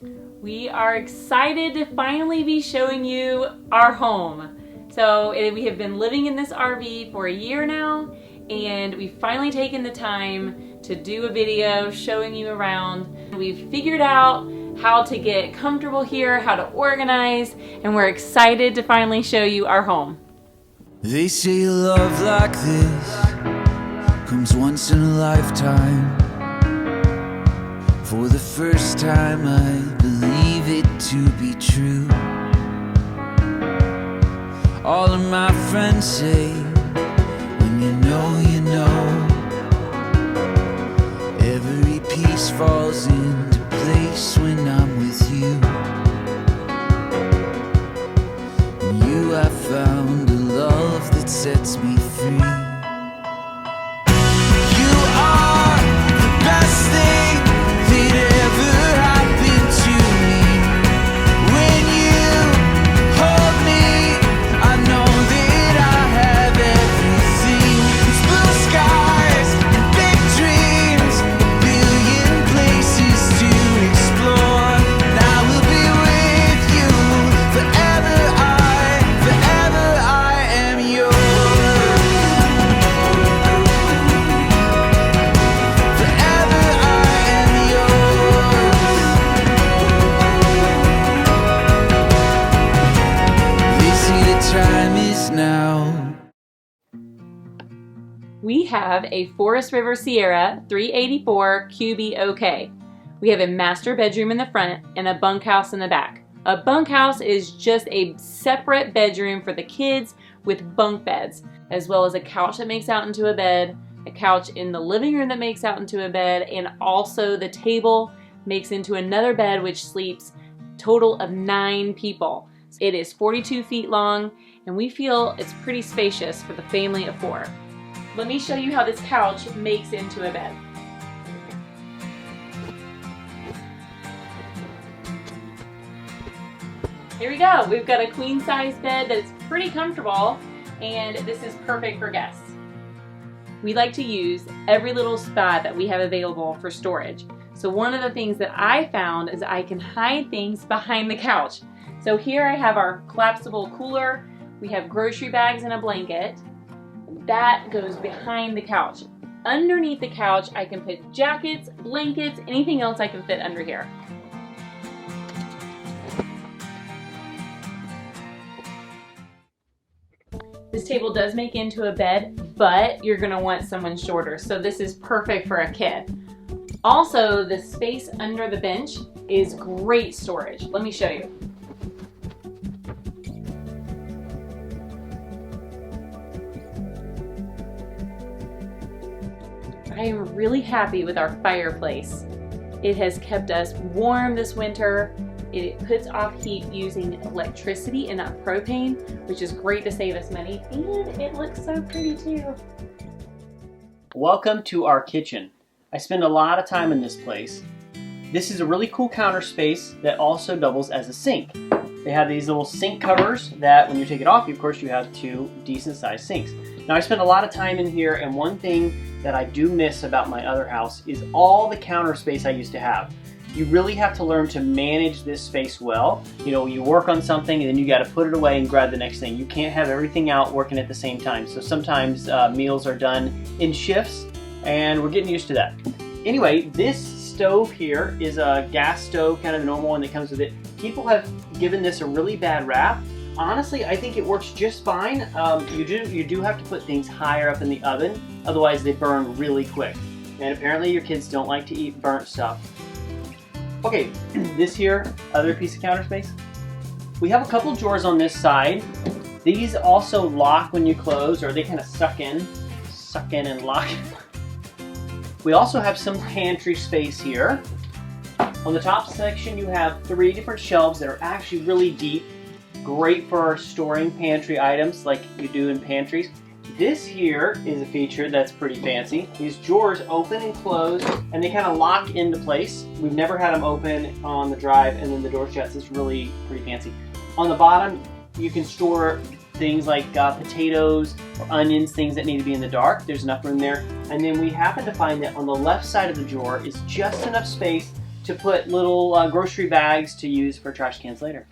We are excited to finally be showing you our home. So we have been living in this RV for a year now, and we've finally taken the time to do a video showing you around. We've figured out how to get comfortable here, how to organize, and we're excited to finally show you our home. They say love like this comes once in a lifetime. For the first time I believe it to be true. All of my friends say, when you know, you know. Every piece falls into place when I'm with you. In you I found a love that sets me free. You are the best thing that ever happened to me. When you hold me, I know that I have everything. It's blue skies and big dreams, a billion places to explore. And I will be with you forever. Forever I am yours. Forever I am yours. They say the time is now. We have a Forest River Sierra 384 QB-OK. We have a master bedroom in the front and a bunkhouse in the back. A bunkhouse is just a separate bedroom for the kids with bunk beds, as well as a couch that makes out into a bed, a couch in the living room that makes out into a bed, and also the table makes into another bed which sleeps a total of 9 people. It is 42 feet long, and we feel it's pretty spacious for the family of 4. Let me show you how this couch makes into a bed. Here we go. We've got a queen size bed that's pretty comfortable, and this is perfect for guests. We like to use every little spot that we have available for storage. So one of the things that I found is I can hide things behind the couch. So here I have our collapsible cooler. We have grocery bags and a blanket. That goes behind the couch. Underneath the couch, I can put jackets, blankets, anything else I can fit under here. This table does make into a bed, but you're gonna want someone shorter, so this is perfect for a kid. Also, the space under the bench is great storage. Let me show you. I am really happy with our fireplace. It has kept us warm this winter. It puts off heat using electricity and not propane, which is great to save us money, and it looks so pretty too. Welcome to our kitchen. I spend a lot of time in this place. This is a really cool counter space that also doubles as a sink. They have these little sink covers that when you take it off, of course, you have 2 decent sized sinks. Now I spend a lot of time in here, and one thing that I do miss about my other house is all the counter space I used to have. You really have to learn to manage this space well. You know, you work on something and then you got to put it away and grab the next thing. You can't have everything out working at the same time. So sometimes meals are done in shifts, and we're getting used to that. Anyway, this stove here is a gas stove, kind of the normal one that comes with it. People have given this a really bad rap. Honestly, I think it works just fine. You do have to put things higher up in the oven, otherwise they burn really quick. And apparently your kids don't like to eat burnt stuff. Okay, this here, other piece of counter space. We have a couple drawers on this side. These also lock when you close, or they kind of suck in and lock. We also have some pantry space here. On the top section you have 3 different shelves that are actually really deep. Great for storing pantry items like you do in pantries. This here is a feature that's pretty fancy. These drawers open and close, and they kind of lock into place. We've never had them open on the drive and then the door shuts. It's really pretty fancy. On the bottom, you can store things like potatoes or onions, things that need to be in the dark. There's enough room there. And then we happen to find that on the left side of the drawer is just enough space to put little grocery bags to use for trash cans later.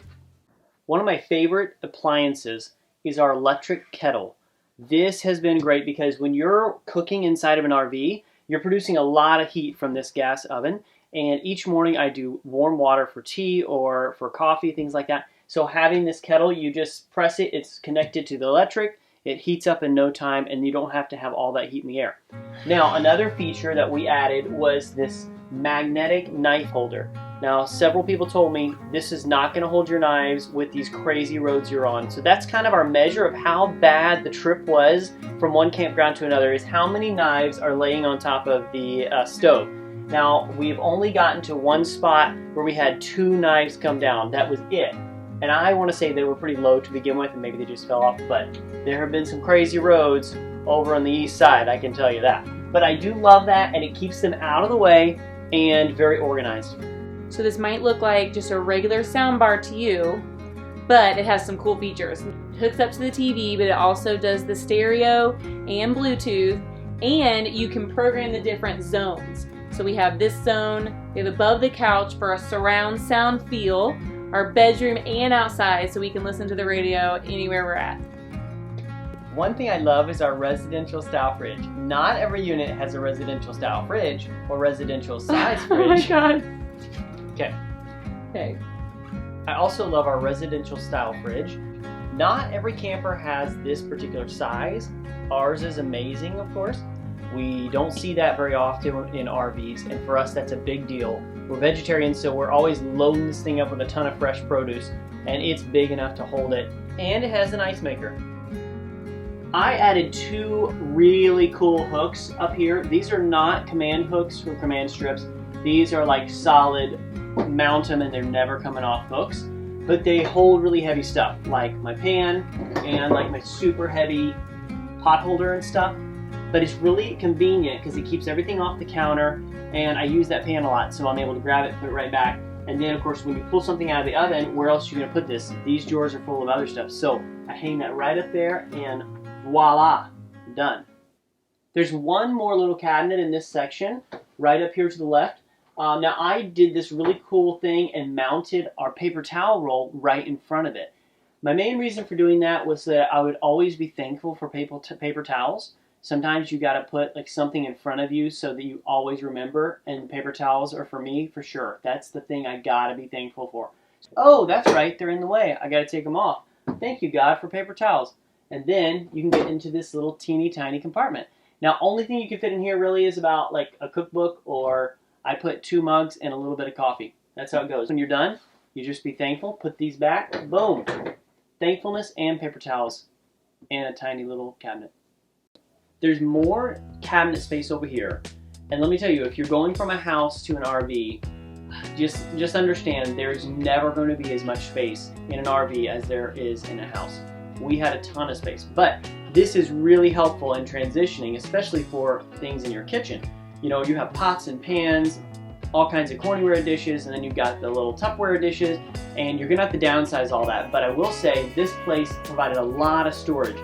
One of my favorite appliances is our electric kettle. This has been great because when you're cooking inside of an RV, you're producing a lot of heat from this gas oven. And each morning I do warm water for tea or for coffee, things like that. So having this kettle, you just press it, it's connected to the electric, it heats up in no time, and you don't have to have all that heat in the air. Now, another feature that we added was this magnetic knife holder. Now, several people told me this is not going to hold your knives with these crazy roads you're on. So that's kind of our measure of how bad the trip was from one campground to another, is how many knives are laying on top of the stove. Now, we've only gotten to one spot where we had 2 knives come down. That was it. And I want to say they were pretty low to begin with, and maybe they just fell off, but there have been some crazy roads over on the east side, I can tell you that. But I do love that, and it keeps them out of the way and very organized. So this might look like just a regular sound bar to you, but it has some cool features. It hooks up to the TV, but it also does the stereo and Bluetooth, and you can program the different zones. So we have this zone, we have above the couch for a surround sound feel, our bedroom and outside, so we can listen to the radio anywhere we're at. One thing I love is our residential style fridge. Not every unit has a residential style fridge or residential size fridge. Oh my god. Okay. Okay. I also love our residential style fridge. Not every camper has this particular size. Ours is amazing, of course. We don't see that very often in RVs, and for us that's a big deal. We're vegetarians, so we're always loading this thing up with a ton of fresh produce, and it's big enough to hold it, and it has an ice maker. I added 2 really cool hooks up here. These are not command hooks from command strips. These are like solid, mount them and they're never coming off hooks, but they hold really heavy stuff, like my pan and like my super heavy pot holder and stuff. But it's really convenient because it keeps everything off the counter, and I use that pan a lot, so I'm able to grab it, put it right back. And then of course when you pull something out of the oven, where else are you going to put this? These drawers are full of other stuff. So I hang that right up there and voila, done. There's one more little cabinet in this section, right up here to the left. Now I did this really cool thing and mounted our paper towel roll right in front of it. My main reason for doing that was that I would always be thankful for paper towels. Sometimes you got to put like something in front of you so that you always remember, and paper towels are for me for sure. That's the thing I got to be thankful for. Oh, that's right, they're in the way. I got to take them off. Thank you, God, for paper towels. And then you can get into this little teeny tiny compartment. Now, only thing you can fit in here really is about like a cookbook, or I put 2 mugs and a little bit of coffee. That's how it goes. When you're done, you just be thankful, put these back, boom. Thankfulness and paper towels and a tiny little cabinet. There's more cabinet space over here. And let me tell you, if you're going from a house to an RV, just understand there's never going to be as much space in an RV as there is in a house. We had a ton of space, but this is really helpful in transitioning, especially for things in your kitchen. You know, you have pots and pans, all kinds of Corningware dishes, and then you've got the little Tupperware dishes, and you're gonna have to downsize all that. But I will say this place provided a lot of storage.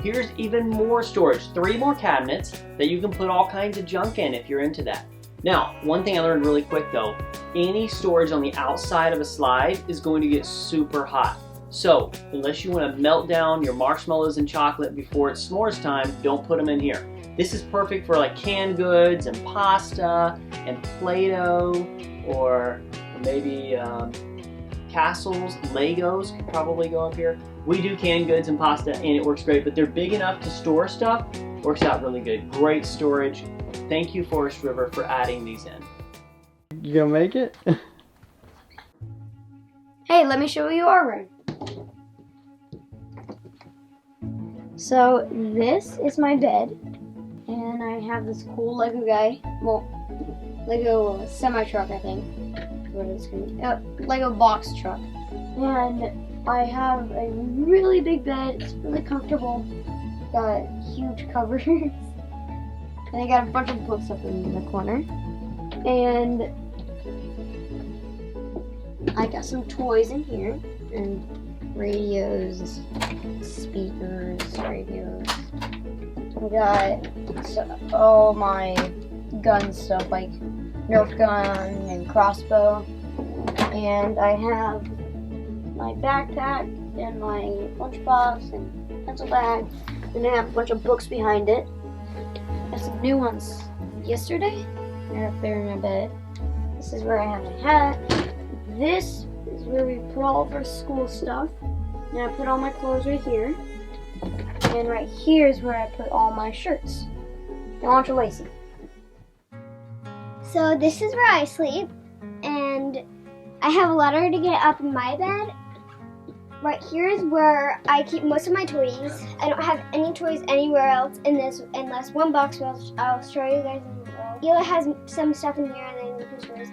Here's even more storage, 3 more cabinets that you can put all kinds of junk in if you're into that. Now, one thing I learned really quick though, any storage on the outside of a slide is going to get super hot. So, unless you want to melt down your marshmallows and chocolate before it's s'mores time, don't put them in here. This is perfect for like canned goods and pasta and Play-Doh, or maybe castles, Legos could probably go up here. We do canned goods and pasta and it works great, but they're big enough to store stuff. Works out really good. Great storage. Thank you, Forest River, for adding these in. You gonna make it? Hey, let me show you our room. So this is my bed, and I have this cool Lego guy. Well, Lego semi-truck, I think. What is it gonna be? Lego box truck. And I have a really big bed. It's really comfortable. Got huge covers. And I got a bunch of books up in the corner. And I got some toys in here. And radios, speakers, radios. I got all my gun stuff like Nerf gun and crossbow, and I have my backpack and my lunchbox and pencil bag, and I have a bunch of books behind it. I have some new ones yesterday. They're up there in my bed. This is where I have my hat. This is where we put all of our school stuff. And I put all my clothes right here. And right here is where I put all my shirts. And a bunch of lacy. So this is where I sleep, and I have a ladder to get up in my bed. Right here is where I keep most of my toys. I don't have any toys anywhere else in this unless one box, which I'll show you guys in the world. Hila has some stuff in here, and then his toys.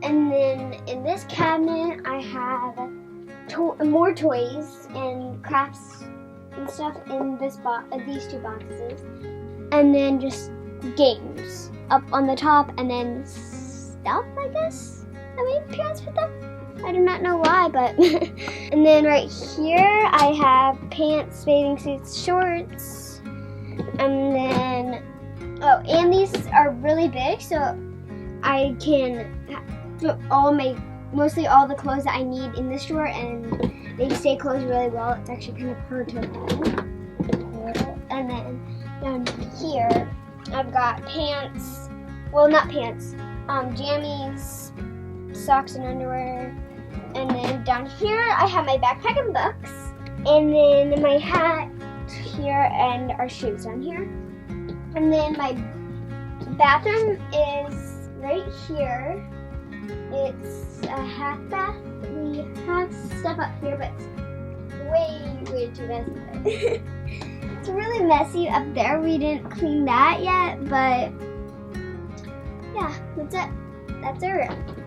And then in this cabinet, I have more toys and crafts and stuff in these two boxes. And then just games up on the top, and then stuff, I guess, that my parents put them. I do not know why, but and then right here I have pants, bathing suits, shorts, and then and these are really big, so I can put mostly all the clothes that I need in this drawer, and they stay closed really well. It's actually kind of hard to hold. And then down here I've got pants, well, not pants, jammies, socks and underwear. And then down here I have my backpack and books. And then my hat here and our shoes down here. And then my bathroom is right here. It's a half bath. We have stuff up here, but it's way too messy. It's really messy up there. We didn't clean that yet, but yeah, that's it. That's our room.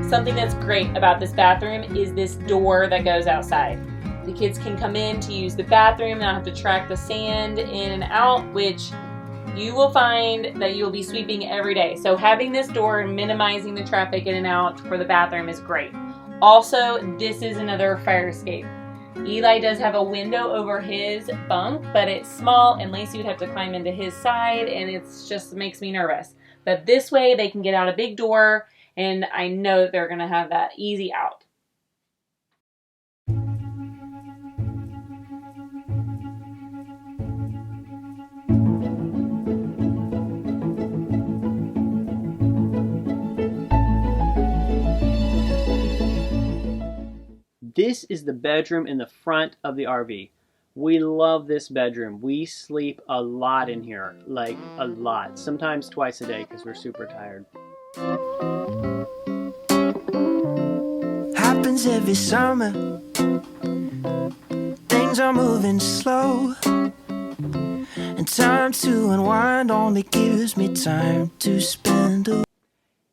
Something that's great about this bathroom is this door that goes outside. The kids can come in to use the bathroom, not have to track the sand in and out, which you will find that you'll be sweeping every day. So having this door and minimizing the traffic in and out for the bathroom is great. Also, this is another fire escape. Eli does have a window over his bunk, but it's small and Lacey would have to climb into his side, and it's just makes me nervous. But this way they can get out a big door, and I know that they're gonna have that easy out. This is the bedroom in the front of the RV. We love this bedroom. We sleep a lot in here, like a lot. Sometimes twice a day because we're super tired. Happens every summer. Things are moving slow, and time to unwind only gives me time to spend.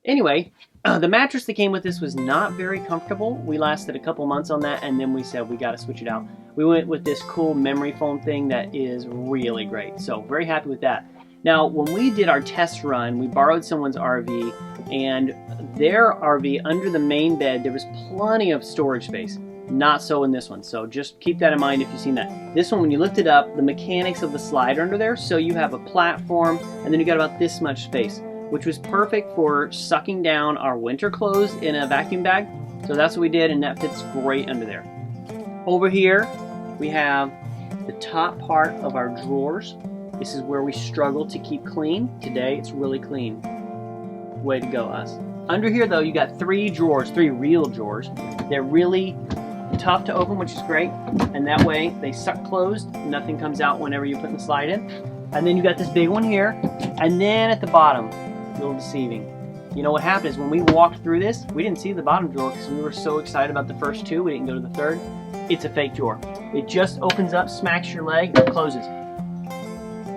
Anyway, the mattress that came with this was not very comfortable. We lasted a couple months on that, and then we said we got to switch it out. We went with this cool memory foam thing that is really great. So very happy with that. Now, when we did our test run, we borrowed someone's RV, and their RV, under the main bed, there was plenty of storage space. Not so in this one, so just keep that in mind if you've seen that. This one, when you lift it up, the mechanics of the slide are under there, so you have a platform, and then you got about this much space, which was perfect for sucking down our winter clothes in a vacuum bag. So that's what we did, and that fits great under there. Over here, we have the top part of our drawers. This is where we struggle to keep clean. Today, it's really clean. Way to go, us. Under here, though, you got three real drawers. They're really tough to open, which is great. And that way, they suck closed. Nothing comes out whenever you put the slide in. And then you got this big one here. And then at the bottom, a little deceiving. You know what happened is when we walked through this, we didn't see the bottom drawer because we were so excited about the first two, we didn't go to the third. It's a fake drawer. It just opens up, smacks your leg, and closes.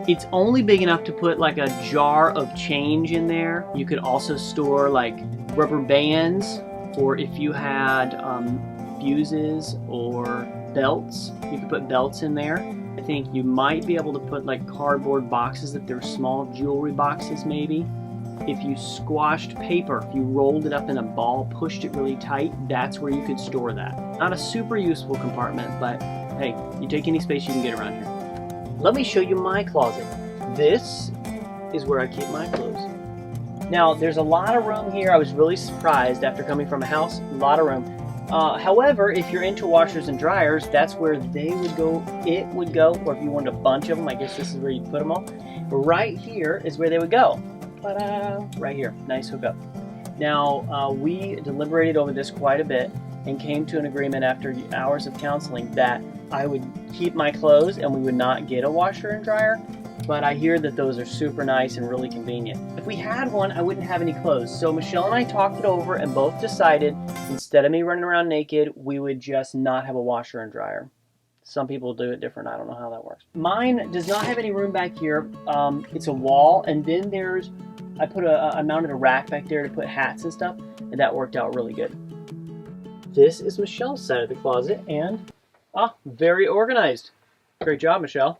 It's only big enough to put like a jar of change in there. You could also store like rubber bands, or if you had fuses or belts, you could put belts in there. I think you might be able to put like cardboard boxes if they're small jewelry boxes maybe. if you squashed paper, if you rolled it up in a ball, pushed it really tight, that's where you could store that. Not a super useful compartment, but hey, you take any space you can get around here. Let me show you my closet. This is where I keep my clothes. Now, there's a lot of room here. I was really surprised after coming from a house, a lot of room. However, if you're into washers and dryers, that's where they would go, it would go, or if you wanted a bunch of them, I guess this is where you'd put them all. Right here is where they would go. Ta-da! Right here, nice hookup. Now, we deliberated over this quite a bit and came to an agreement after hours of counseling that I would keep my clothes and we would not get a washer and dryer, but I hear that those are super nice and really convenient. If we had one, I wouldn't have any clothes. So Michelle and I talked it over and both decided instead of me running around naked, we would just not have a washer and dryer. Some people do it different. I don't know how that works. Mine does not have any room back here. It's a wall, and then I mounted a rack back there to put hats and stuff, and that worked out really good. This is Michelle's side of the closet, and very organized. Great job, Michelle.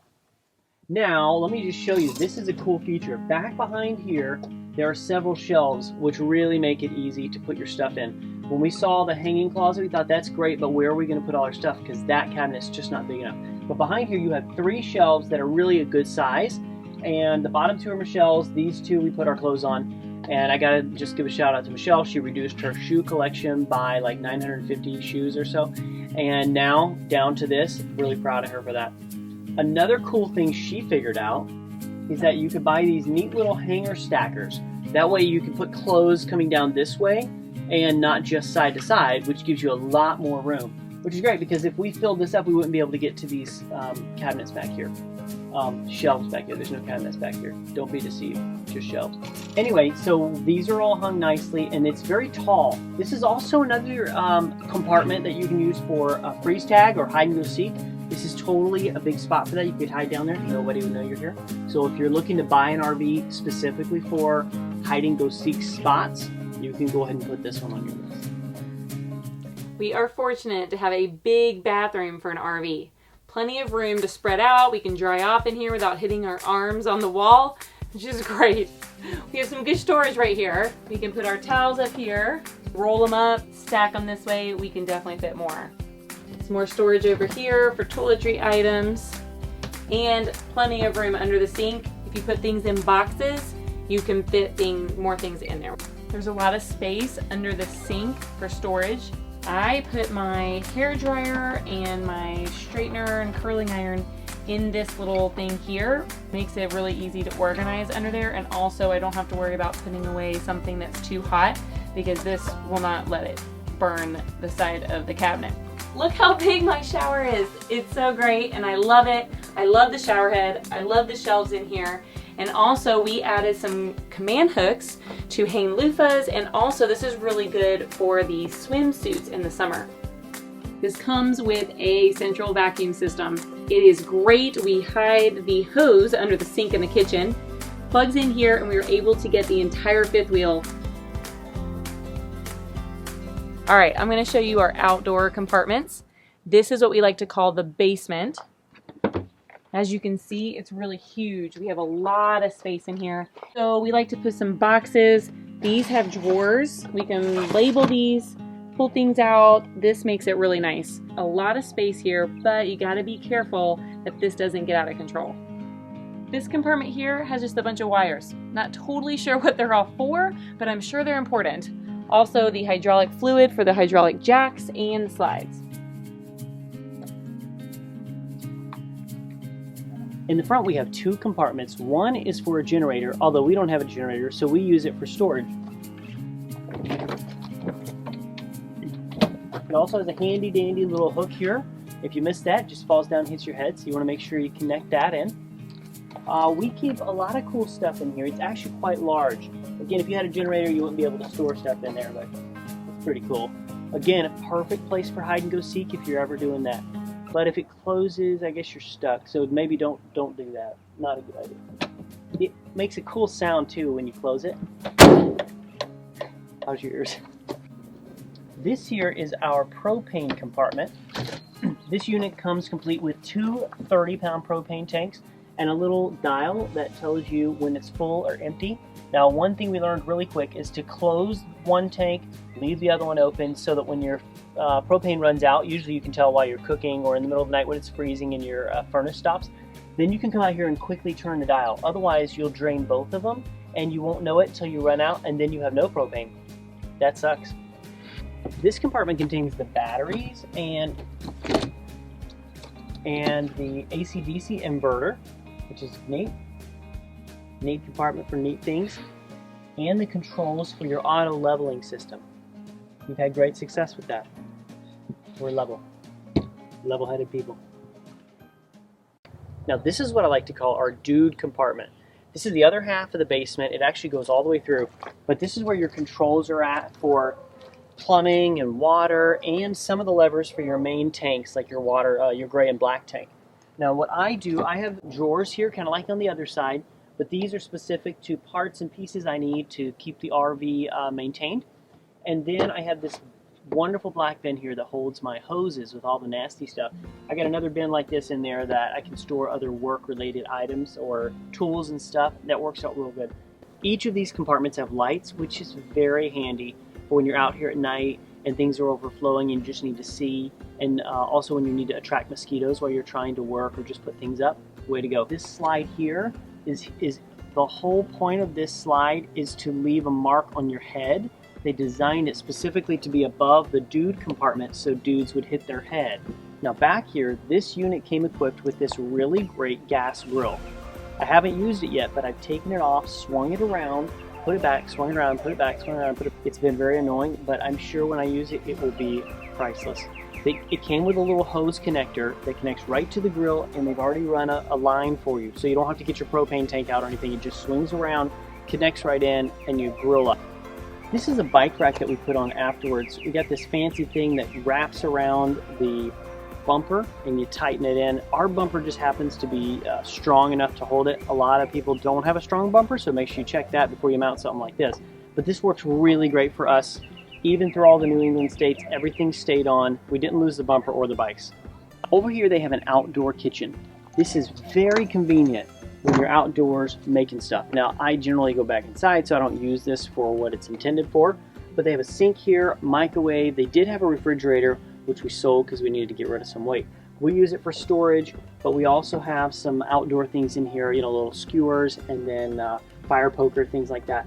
Now, let me just show you. This is a cool feature. Back behind here, there are several shelves, which really make it easy to put your stuff in. When we saw the hanging closet, we thought that's great, but where are we going to put all our stuff? Because that cabinet's just not big enough. But behind here, you have 3 shelves that are really a good size. And the bottom 2 are Michelle's. These 2 we put our clothes on. And I got to just give a shout out to Michelle. She reduced her shoe collection by like 950 shoes or so. And now, down to this. Really proud of her for that. Another cool thing she figured out is that you could buy these neat little hanger stackers. That way you can put clothes coming down this way and not just side to side, which gives you a lot more room, which is great because if we filled this up, we wouldn't be able to get to these cabinets back here. Shelves back here. There's no cabinets back here. Don't be deceived. Just shelves. Anyway, so these are all hung nicely, and it's very tall. This is also another compartment that you can use for a freeze tag or hide and go seek. This is totally a big spot for that. You could hide down there. Nobody would know you're here. So if you're looking to buy an RV specifically for hide and go seek spots, you can go ahead and put this one on your list. We are fortunate to have a big bathroom for an RV. Plenty of room to spread out. We can dry off in here without hitting our arms on the wall, which is great. We have some good storage right here. We can put our towels up here, roll them up, stack them this way. We can definitely fit more. Some more storage over here for toiletry items, and plenty of room under the sink. If you put things in boxes, you can fit more things in there. There's a lot of space under the sink for storage. I put my hair dryer and my straightener and curling iron in this little thing here. Makes it really easy to organize under there, and also I don't have to worry about putting away something that's too hot because this will not let it burn the side of the cabinet. Look how big my shower is. It's so great and I love it. I love the shower head. I love the shelves in here. And also we added some command hooks to hang loofahs, and also this is really good for the swimsuits in the summer. This comes with a central vacuum system. It is great. We hide the hose under the sink in the kitchen, plugs in here, and we were able to get the entire fifth wheel. All right, I'm gonna show you our outdoor compartments. This is what we like to call the basement. As you can see, it's really huge. We have a lot of space in here. So we like to put some boxes. These have drawers. We can label these, pull things out. This makes it really nice. A lot of space here, but you gotta be careful that this doesn't get out of control. This compartment here has just a bunch of wires. Not totally sure what they're all for, but I'm sure they're important. Also the hydraulic fluid for the hydraulic jacks and slides. In the front we have 2 compartments. One is for a generator, although we don't have a generator, so we use it for storage. It also has a handy dandy little hook here. If you miss that, it just falls down and hits your head, so you want to make sure you connect that in. We keep a lot of cool stuff in here. It's actually quite large. Again, if you had a generator, you wouldn't be able to store stuff in there, but it's pretty cool. Again, a perfect place for hide and go seek if you're ever doing that. But if it closes, I guess you're stuck. So maybe don't do that. Not a good idea. It makes a cool sound too when you close it. How's your ears? This here is our propane compartment. This unit comes complete with 2 30-pound propane tanks and a little dial that tells you when it's full or empty. Now, one thing we learned really quick is to close one tank, leave the other one open, so that when your propane runs out, usually you can tell while you're cooking or in the middle of the night when it's freezing and your furnace stops, then you can come out here and quickly turn the dial. Otherwise, you'll drain both of them and you won't know it until you run out, and then you have no propane. That sucks. This compartment contains the batteries and the AC/DC inverter, which is neat. Neat compartment for neat things, and the controls for your auto leveling system. We've had great success with that. We're level-headed people. Now this is what I like to call our dude compartment. This is the other half of the basement. It actually goes all the way through, but this is where your controls are at for plumbing and water, and some of the levers for your main tanks, like your water, your gray and black tank. Now what I do, I have drawers here, kind of like on the other side, but these are specific to parts and pieces I need to keep the RV maintained. And then I have this wonderful black bin here that holds my hoses with all the nasty stuff. I got another bin like this in there that I can store other work-related items or tools and stuff. That works out real good. Each of these compartments have lights, which is very handy for when you're out here at night and things are overflowing and you just need to see, and also when you need to attract mosquitoes while you're trying to work or just put things up. Way to go. This slide here is the whole point of this slide is to leave a mark on your head. They designed it specifically to be above the dude compartment so dudes would hit their head. Now back here, this unit came equipped with this really great gas grill. I haven't used it yet, but I've taken it off, swung it around, put it back, swung it around, put it back, swung it around, It's been very annoying, but I'm sure when I use it, it will be priceless. It came with a little hose connector that connects right to the grill, and they've already run a line for you. So you don't have to get your propane tank out or anything. It just swings around, connects right in, and you grill up. This is a bike rack that we put on afterwards. We got this fancy thing that wraps around the bumper and you tighten it in. Our bumper just happens to be strong enough to hold it. A lot of people don't have a strong bumper, so make sure you check that before you mount something like this. But this works really great for us. Even through all the New England states, everything stayed on. We didn't lose the bumper or the bikes. Over here they have an outdoor kitchen. This is very convenient when you're outdoors making stuff. Now I generally go back inside, so I don't use this for what it's intended for, but they have a sink here, microwave. They did have a refrigerator, which we sold because we needed to get rid of some weight. We use it for storage, but we also have some outdoor things in here, you know, little skewers and then fire poker, things like that.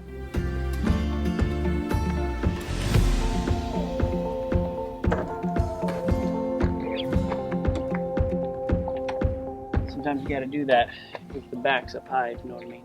Sometimes you got to do that if the back's up high, if you know what I mean.